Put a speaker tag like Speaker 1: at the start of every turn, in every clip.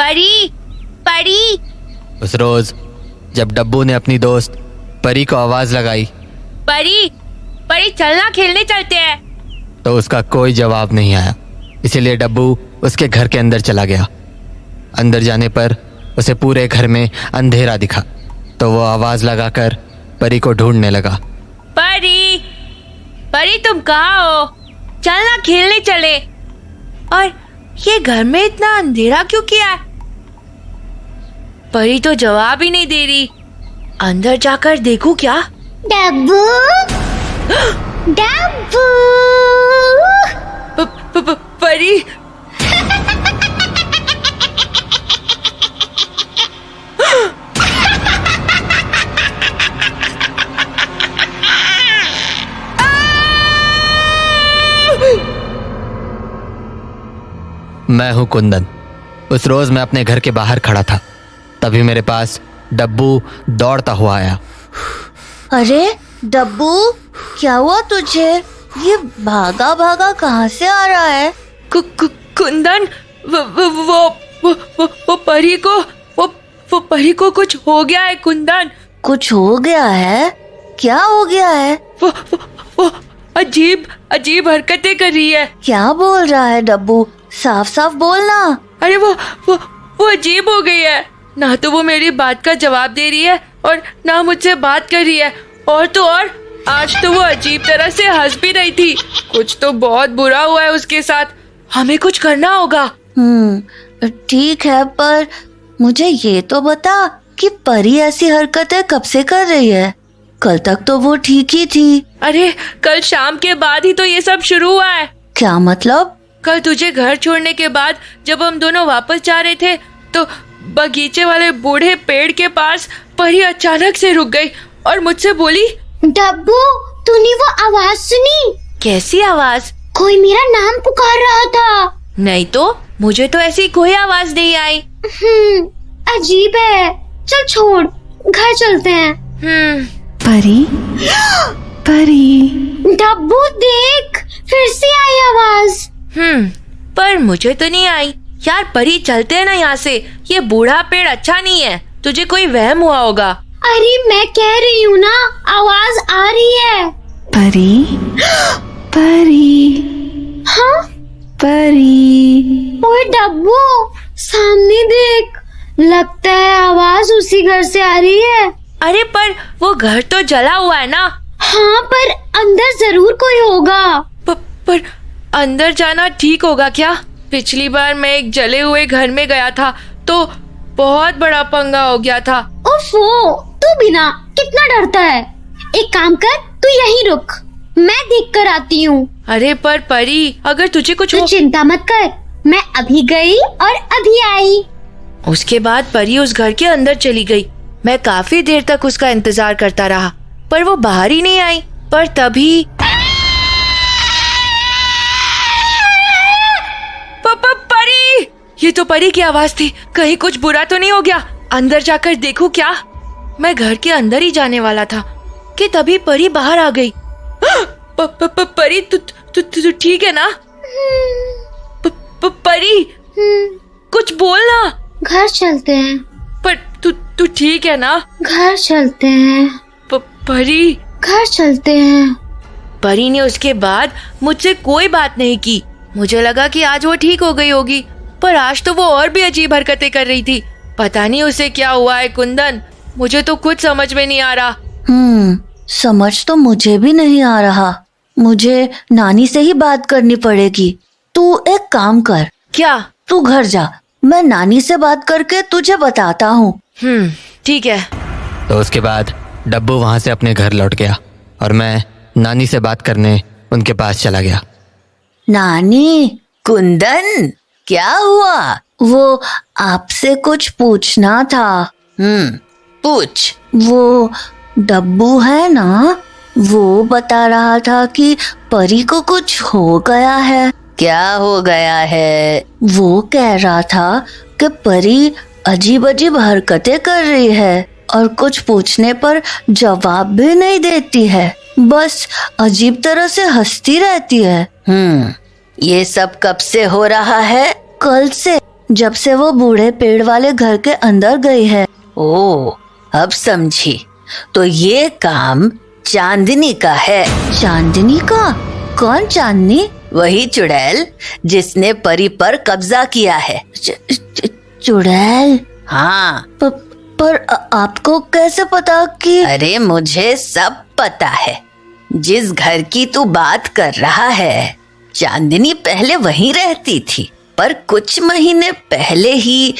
Speaker 1: परी, परी।
Speaker 2: उस रोज जब डब्बू ने अपनी दोस्त परी को आवाज लगाई,
Speaker 1: परी, परी चलना खेलने चलते हैं,
Speaker 2: तो उसका कोई जवाब नहीं आया। इसीलिए डब्बू उसके घर के अंदर चला गया। अंदर जाने पर उसे पूरे घर में अंधेरा दिखा, तो वो आवाज लगाकर परी को ढूंढने लगा।
Speaker 1: परी, परी तुम कहाँ हो? चलना खेलने चले। और ये घर में इतना अंधेरा क्यों किया है? परी तो जवाब ही नहीं दे रही। अंदर जाकर देखूं क्या?
Speaker 3: डब्बू, डब्बू।
Speaker 1: परी,
Speaker 2: मैं हूं कुंदन। उस रोज मैं अपने घर के बाहर खड़ा था, तभी मेरे पास डब्बू दौड़ता हुआ आया।
Speaker 3: अरे डब्बू, क्या हुआ तुझे? ये भागा भागा कहाँ से आ रहा है?
Speaker 1: कुंदन, वो परी को वो परी को कुछ हो गया है कुंदन।
Speaker 3: कुछ हो गया है? क्या हो गया है?
Speaker 1: वो अजीब अजीब हरकतें कर रही है।
Speaker 3: क्या बोल रहा है डब्बू? साफ साफ बोलना।
Speaker 1: अरे वो अजीब हो गई है। ना तो वो मेरी बात का जवाब दे रही है और ना मुझसे बात कर रही है। और तो और आज तो वो अजीब तरह से हंस भी रही थी। कुछ तो बहुत बुरा हुआ है उसके साथ। हमें कुछ करना होगा।
Speaker 3: ठीक है, पर मुझे ये तो बता कि परी ऐसी हरकतें कब से कर रही है? कल तक तो वो ठीक ही थी।
Speaker 1: अरे कल शाम के बाद ही तो ये सब शुरू हुआ है।
Speaker 3: क्या मतलब?
Speaker 1: कल तुझे घर छोड़ने के बाद जब हम दोनों वापस जा रहे थे तो बगीचे वाले बूढ़े पेड़ के पास परी अचानक से रुक गई और मुझसे बोली,
Speaker 3: डब्बू, तूने वो आवाज सुनी?
Speaker 1: कैसी आवाज?
Speaker 3: कोई मेरा नाम पुकार रहा था।
Speaker 1: नहीं तो, मुझे तो ऐसी कोई आवाज नहीं आई।
Speaker 3: अजीब है। चल छोड़, घर चलते हैं।
Speaker 4: परी, परी।
Speaker 3: डब्बू देख, फिर से आई आवाज।
Speaker 1: पर मुझे तो नहीं आई। यार परी, चलते हैं ना यहाँ से। ये बूढ़ा पेड़ अच्छा नहीं है। तुझे कोई वहम हुआ होगा।
Speaker 3: अरे मैं कह रही हूँ ना, आवाज आ रही है।
Speaker 4: परी, परी।
Speaker 3: हाँ?
Speaker 4: परी।
Speaker 3: ओए डब्बू, सामने देख। लगता है आवाज उसी घर से आ रही है।
Speaker 1: अरे पर वो घर तो जला हुआ है ना।
Speaker 3: हाँ, पर अंदर जरूर कोई होगा।
Speaker 1: पर अंदर जाना ठीक होगा क्या? पिछली बार मैं एक जले हुए घर में गया था तो बहुत बड़ा पंगा हो गया था।
Speaker 3: ओफो, तू बिना कितना डरता है। एक काम कर, तू यहीं रुक, मैं देख कर आती हूँ।
Speaker 1: अरे पर परी, अगर तुझे कुछ
Speaker 3: तू चिंता मत कर, मैं अभी गई और अभी आई।
Speaker 1: उसके बाद परी उस घर के अंदर चली गई। मैं काफी देर तक उसका इंतजार करता रहा, पर वो बाहर ही नहीं आई। पर तभी परी, ये तो परी की आवाज थी। कहीं कुछ बुरा तो नहीं हो गया? अंदर जाकर देखूं क्या? मैं घर के अंदर ही जाने वाला था कि तभी परी बाहर आ गई। परी, तू ठीक है ना? परी, कुछ बोलना।
Speaker 3: घर चलते हैं।
Speaker 1: पर तू ठीक है ना?
Speaker 3: घर चलते हैं।
Speaker 1: परी,
Speaker 3: घर चलते हैं।
Speaker 1: परी ने उसके बाद मुझसे कोई बात नहीं की। मुझे लगा कि आज वो ठीक हो गई होगी, पर आज तो वो और भी अजीब हरकतें कर रही थी। पता नहीं उसे क्या हुआ है कुंदन। मुझे तो कुछ समझ में नहीं आ रहा।
Speaker 3: समझ तो मुझे भी नहीं आ रहा। मुझे नानी से ही बात करनी पड़ेगी। तू एक काम कर।
Speaker 1: क्या?
Speaker 3: तू घर जा, मैं नानी से बात करके तुझे बताता हूँ।
Speaker 1: ठीक है।
Speaker 2: तो उसके बाद डब्बू वहां से अपने घर लौट गया और मैं नानी से बात करने उनके पास चला गया।
Speaker 3: नानी, कुंदन, क्या हुआ? वो आपसे कुछ पूछना था। पूछ। वो डब्बू है ना, वो बता रहा था कि परी को कुछ हो गया है। क्या हो गया है? वो कह रहा था कि परी अजीब अजीब हरकतें कर रही है और कुछ पूछने पर जवाब भी नहीं देती है। बस अजीब तरह से हंसती रहती है। ये सब कब से हो रहा है? कल से, जब से वो बूढ़े पेड़ वाले घर के अंदर गई है। ओ, अब समझी। तो ये काम चांदनी का है। चांदनी का? कौन चांदनी? वही चुड़ैल जिसने परी पर कब्जा किया है। चुड़ैल? हाँ। पर आपको कैसे पता कि? अरे मुझे सब पता है। जिस घर की तू बात कर रहा है, चांदनी पहले वहीं रहती थी, पर कुछ महीने पहले ही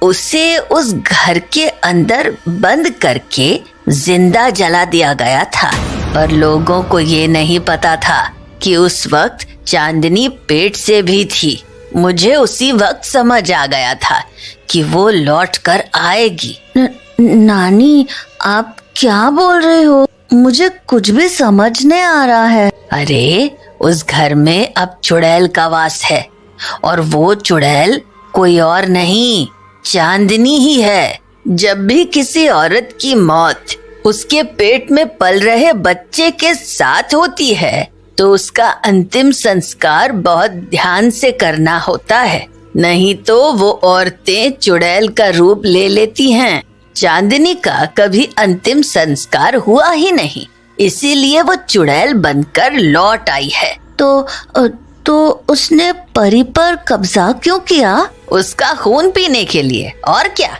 Speaker 3: उसे उस घर के अंदर बंद करके जिंदा जला दिया गया था। पर लोगों को ये नहीं पता था कि उस वक्त चांदनी पेट से भी थी। मुझे उसी वक्त समझ आ गया था कि वो लौट कर आएगी। नानी, आप क्या बोल रहे हो? मुझे कुछ भी समझ नहीं आ रहा है। अरे उस घर में अब चुड़ैल का वास है, और वो चुड़ैल कोई और नहीं, चांदनी ही है। जब भी किसी औरत की मौत उसके पेट में पल रहे बच्चे के साथ होती है, तो उसका अंतिम संस्कार बहुत ध्यान से करना होता है, नहीं तो वो औरतें चुड़ैल का रूप ले लेती हैं। चांदनी का कभी अंतिम संस्कार हुआ ही नहीं, इसीलिए वो चुड़ैल बनकर लौट आई है। तो उसने परी पर कब्जा क्यों किया? उसका खून पीने के लिए, और क्या?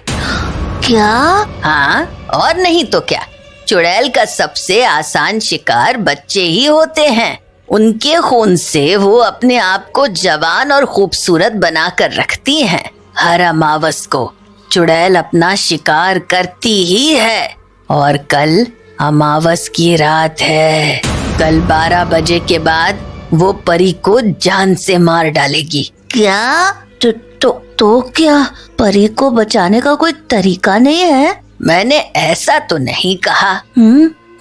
Speaker 3: हाँ, और नहीं तो क्या। चुड़ैल का सबसे आसान शिकार बच्चे ही होते हैं। उनके खून से वो अपने आप को जवान और खूबसूरत बना कर रखती हैं। हर अमावस को चुड़ैल अपना शिकार करती ही है, और कल अमावस की रात है। कल 12 बजे के बाद वो परी को जान से मार डालेगी। क्या? तो क्या परी को बचाने का कोई तरीका नहीं है? मैंने ऐसा तो नहीं कहा।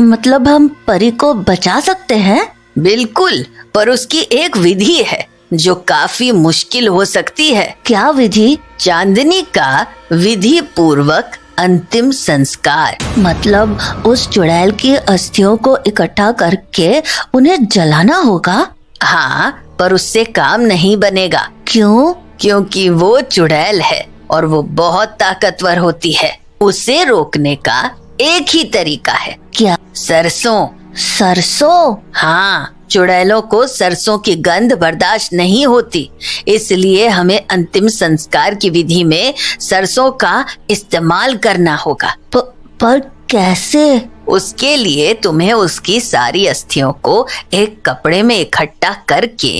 Speaker 3: मतलब हम परी को बचा सकते हैं? बिल्कुल, पर उसकी एक विधि है जो काफी मुश्किल हो सकती है। क्या विधि? चांदनी का विधि पूर्वक अंतिम संस्कार। मतलब उस चुड़ैल की अस्थियों को इकट्ठा करके उन्हें जलाना होगा? हाँ, पर उससे काम नहीं बनेगा। क्यों? क्योंकि वो चुड़ैल है और वो बहुत ताकतवर होती है। उसे रोकने का एक ही तरीका है। क्या? सरसों? हाँ, चुड़ैलों को सरसों की गंध बर्दाश्त नहीं होती, इसलिए हमें अंतिम संस्कार की विधि में सरसों का इस्तेमाल करना होगा। पर कैसे? उसके लिए तुम्हें उसकी सारी अस्थियों को एक कपड़े में इकट्ठा करके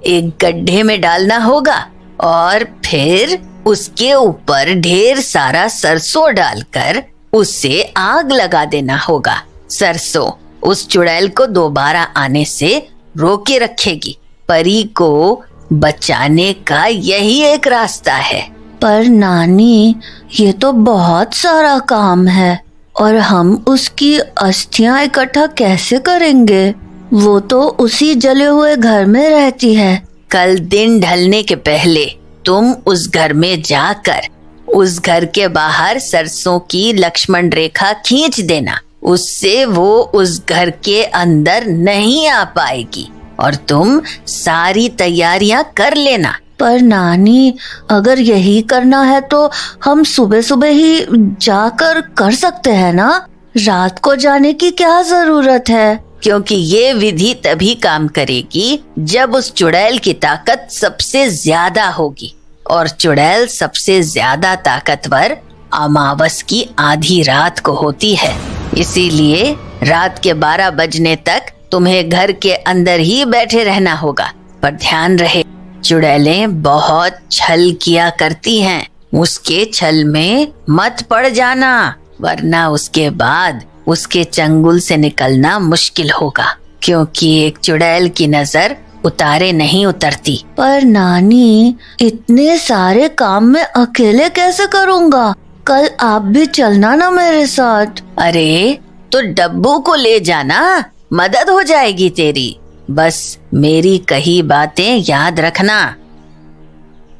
Speaker 3: एक गड्ढे में डालना होगा, और फिर उसके ऊपर ढेर सारा सरसों डालकर उसे आग लगा देना होगा। सरसों उस चुड़ैल को दोबारा आने से रोके रखेगी। परी को बचाने का यही एक रास्ता है। पर नानी, ये तो बहुत सारा काम है, और हम उसकी अस्थियां इकट्ठा कैसे करेंगे? वो तो उसी जले हुए घर में रहती है। कल दिन ढलने के पहले तुम उस घर में जाकर उस घर के बाहर सरसों की लक्ष्मण रेखा खींच देना। उससे वो उस घर के अंदर नहीं आ पाएगी, और तुम सारी तैयारियां कर लेना। पर नानी, अगर यही करना है तो हम सुबह सुबह ही जाकर कर सकते हैं ना? रात को जाने की क्या जरूरत है? क्योंकि ये विधि तभी काम करेगी जब उस चुड़ैल की ताकत सबसे ज्यादा होगी, और चुड़ैल सबसे ज्यादा ताकतवर अमावस की आधी रात को होती है। इसीलिए रात के 12 बजने तक तुम्हें घर के अंदर ही बैठे रहना होगा। पर ध्यान रहे, चुड़ैलें बहुत छल किया करती हैं। उसके छल में मत पड़ जाना, वरना उसके बाद उसके चंगुल से निकलना मुश्किल होगा, क्योंकि एक चुड़ैल की नजर उतारे नहीं उतरती। पर नानी, इतने सारे काम मैं अकेले कैसे करूँगा? कल आप भी चलना ना मेरे साथ। अरे तो डब्बू को ले जाना, मदद हो जाएगी तेरी। बस मेरी कही बातें याद रखना।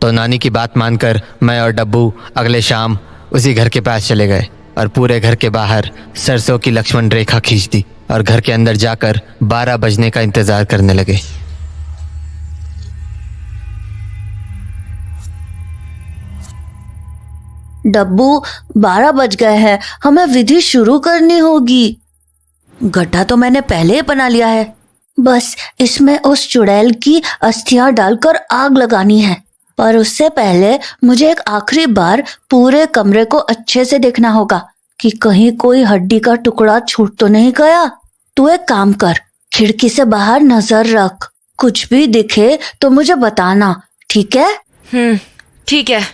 Speaker 2: तो नानी की बात मानकर मैं और डब्बू अगले शाम उसी घर के पास चले गए और पूरे घर के बाहर सरसों की लक्ष्मण रेखा खींच दी और घर के अंदर जाकर 12 बजने का इंतजार करने लगे।
Speaker 3: डब्बू 12 बज गए हैं, हमें विधि शुरू करनी होगी। गड्ढा तो मैंने पहले ही बना लिया है, बस इसमें उस चुड़ैल की अस्थियां डालकर आग लगानी है। पर उससे पहले मुझे एक आखिरी बार पूरे कमरे को अच्छे से देखना होगा कि कहीं कोई हड्डी का टुकड़ा छूट तो नहीं गया। तू एक काम कर, खिड़की से बाहर नजर रख, कुछ भी दिखे तो मुझे बताना, ठीक है?
Speaker 1: ठीक है।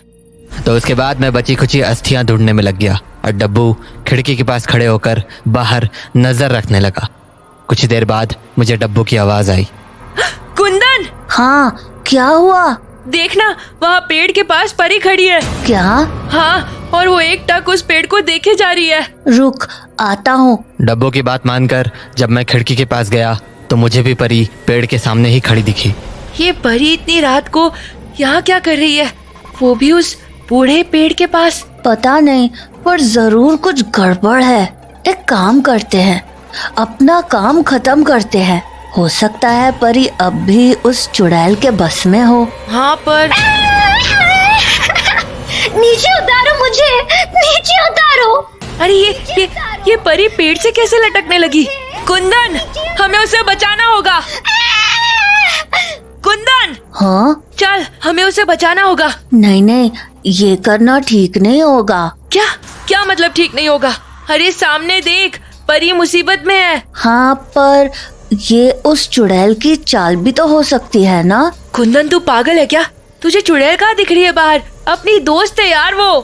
Speaker 2: तो उसके बाद मैं बची खुची अस्थियां ढूंढने में लग गया और डब्बू खिड़की के पास खड़े होकर बाहर नजर रखने लगा। कुछ देर बाद मुझे डब्बू की आवाज आई।
Speaker 1: कुंदन,
Speaker 3: हाँ, क्या हुआ?
Speaker 1: देखना, वहाँ पेड़ के पास परी खड़ी है।
Speaker 3: क्या?
Speaker 1: हाँ, और वो एक टक उस पेड़ को देखे जा रही है।
Speaker 3: रुक, आता हूँ।
Speaker 2: डब्बू की बात मानकर जब मैं खिड़की के पास गया तो मुझे भी परी पेड़ के सामने ही खड़ी दिखी।
Speaker 1: ये परी इतनी रात को यहाँ क्या कर रही है, वो भी उस बूढ़े पेड़ के पास?
Speaker 3: पता नहीं, पर जरूर कुछ गड़बड़ है। एक काम करते हैं, अपना काम खत्म करते हैं। हो सकता है परी अब भी उस चुड़ैल के बस में हो।
Speaker 1: हाँ, पर
Speaker 3: नीचे उतारो मुझे, नीचे उतारो।
Speaker 1: अरे ये परी पेड़ से कैसे लटकने लगी? कुंदन, हमें उसे बचाना होगा। कुंदन,
Speaker 3: हाँ?
Speaker 1: चल, हमें उसे बचाना होगा।
Speaker 3: नहीं नहीं, ये करना ठीक नहीं होगा।
Speaker 1: क्या क्या मतलब ठीक नहीं होगा? अरे सामने देख, परी मुसीबत में है।
Speaker 3: हाँ, पर ये उस चुड़ैल की चाल भी तो हो सकती है ना?
Speaker 1: कुंदन, तू पागल है क्या? तुझे चुड़ैल कहाँ दिख रही है बाहर? अपनी दोस्त है यार वो।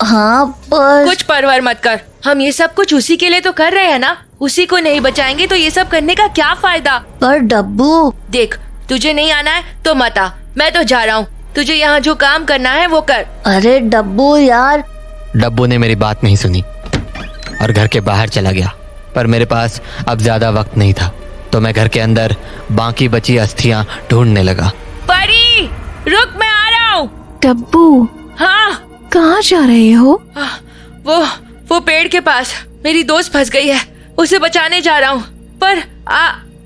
Speaker 3: हाँ, पर
Speaker 1: कुछ परवाह मत कर, हम ये सब कुछ उसी के लिए तो कर रहे हैं ना। उसी को नहीं बचाएंगे तो ये सब करने का क्या फायदा?
Speaker 3: पर डब्बू,
Speaker 1: देख, तुझे नहीं आना है तो मत आ, मैं तो जा रहा हूँ। तुझे यहाँ जो काम करना है वो कर।
Speaker 3: अरे डब्बू यार।
Speaker 2: डब्बू ने मेरी बात नहीं सुनी और घर के बाहर चला गया। पर मेरे पास अब ज्यादा वक्त नहीं था, तो मैं घर के अंदर बाकी बची अस्थियां ढूंढने लगा।
Speaker 1: परी, रुक, मैं आ रहा हूँ।
Speaker 4: डब्बू,
Speaker 1: हाँ,
Speaker 4: कहाँ जा रहे हो?
Speaker 1: वो पेड़ के पास मेरी दोस्त फंस गई है, उसे बचाने जा रहा हूँ। पर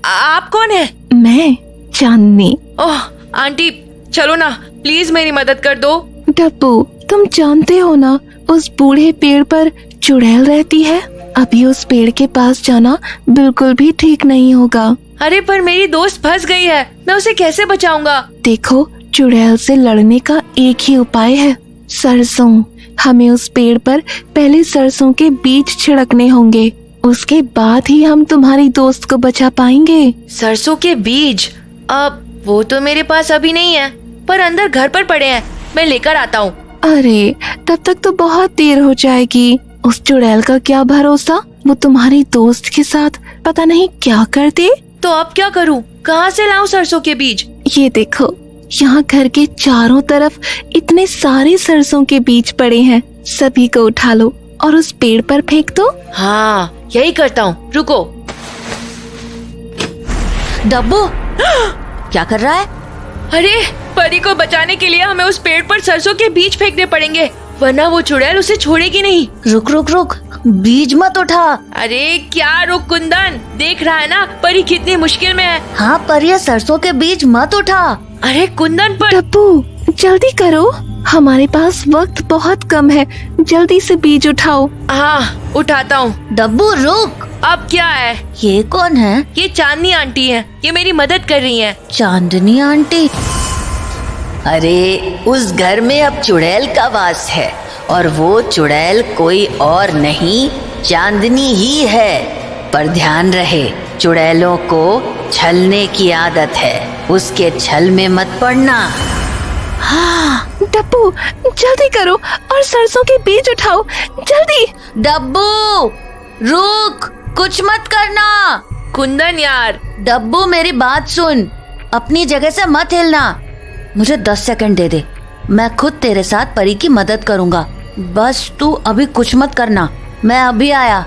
Speaker 1: आप कौन है?
Speaker 4: मैं चांदनी।
Speaker 1: ओह आंटी, चलो ना, प्लीज मेरी मदद कर दो।
Speaker 4: डब्बू, तुम जानते हो ना उस बूढ़े पेड़ पर चुड़ैल रहती है। अभी उस पेड़ के पास जाना बिल्कुल भी ठीक नहीं होगा।
Speaker 1: अरे पर मेरी दोस्त फंस गई है, मैं उसे कैसे बचाऊंगा?
Speaker 4: देखो, चुड़ैल से लड़ने का एक ही उपाय है, सरसों। हमें उस पेड़ पर पहले सरसों के बीज छिड़कने होंगे, उसके बाद ही हम तुम्हारी दोस्त को बचा पाएंगे।
Speaker 1: सरसों के बीज? अब वो तो मेरे पास अभी नहीं है, पर अंदर घर पर पड़े हैं, मैं लेकर आता हूँ।
Speaker 4: अरे, तब तक तो बहुत देर हो जाएगी। उस चुड़ैल का क्या भरोसा, वो तुम्हारी दोस्त के साथ पता नहीं क्या कर दे।
Speaker 1: तो अब क्या करूँ? कहाँ से लाऊं सरसों के बीज?
Speaker 4: ये देखो, यहाँ घर के चारों तरफ इतने सारे सरसों के बीज पड़े हैं, सभी को उठा लो और उस पेड़ पर फेंक दो।
Speaker 1: हाँ, यही करता हूँ, रुको।
Speaker 3: डब्बू, क्या कर रहा है?
Speaker 1: अरे, परी को बचाने के लिए हमें उस पेड़ पर सरसों के बीज फेंकने पड़ेंगे, वरना वो चुड़ैल उसे छोड़ेगी नहीं।
Speaker 3: रुक रुक रुक, बीज मत उठा।
Speaker 1: अरे क्या रुक कुंदन, देख रहा है ना परी कितनी मुश्किल में है।
Speaker 3: हाँ, पर ये सरसों के बीज मत उठा।
Speaker 1: अरे कुंदन, पर
Speaker 4: डब्बू, जल्दी करो, हमारे पास वक्त बहुत कम है, जल्दी से बीज उठाओ।
Speaker 1: हाँ, उठाता हूँ।
Speaker 3: डब्बू रुक।
Speaker 1: अब क्या है?
Speaker 3: ये कौन है?
Speaker 1: ये चांदनी आंटी है, ये मेरी मदद कर रही है।
Speaker 3: चांदनी आंटी? अरे, उस घर में अब चुड़ैल का वास है, और वो चुड़ैल कोई और नहीं, चांदनी ही है। पर ध्यान रहे, चुड़ैलों को छलने की आदत है, उसके छल में मत पड़ना।
Speaker 4: हाँ, डब्बू, जल्दी करो और सरसों के बीज उठाओ, जल्दी।
Speaker 3: डब्बू रुक, कुछ मत करना।
Speaker 1: कुंदन यार।
Speaker 3: डब्बू, मेरी बात सुन, अपनी जगह से मत हिलना। मुझे 10 सेकंड दे दे, मैं खुद तेरे साथ परी की मदद करूंगा। बस तू अभी कुछ मत करना, मैं अभी आया।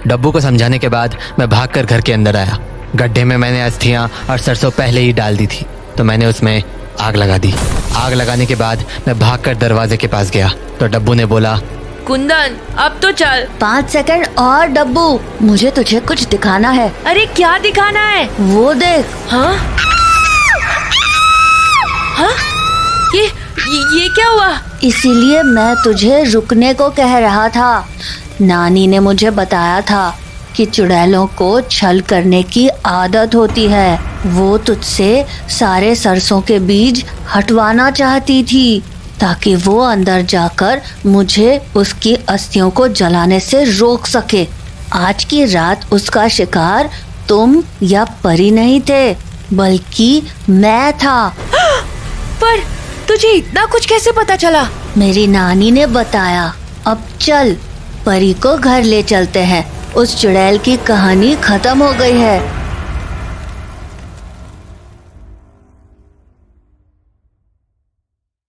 Speaker 2: डब्बू को समझाने के बाद मैं भागकर घर के अंदर आया। गड्ढे में मैंने अस्थियां और सरसों पहले ही डाल दी थी, तो मैंने उसमें आग लगा दी। आग लगाने के बाद मैं भागकर दरवाजे के पास गया तो डब्बू ने बोला,
Speaker 1: कुंदन, अब तो चल।
Speaker 3: 5 सेकंड और डब्बू, मुझे तुझे कुछ दिखाना है।
Speaker 1: अरे क्या दिखाना है?
Speaker 3: वो देख।
Speaker 1: हाँ? हाँ? ये क्या हुआ?
Speaker 3: इसीलिए मैं तुझे रुकने को कह रहा था। नानी ने मुझे बताया था कि चुड़ैलों को छल करने की आदत होती है। वो तुझसे सारे सरसों के बीज हटवाना चाहती थी ताकि वो अंदर जाकर मुझे उसकी अस्थियों को जलाने से रोक सके। आज की रात उसका शिकार तुम या परी नहीं थे, बल्कि मैं था।
Speaker 1: पर तुझे इतना कुछ कैसे पता चला?
Speaker 3: मेरी नानी ने बताया। अब चल, परी को घर ले चलते हैं। उस चुड़ैल की कहानी खत्म हो गई है।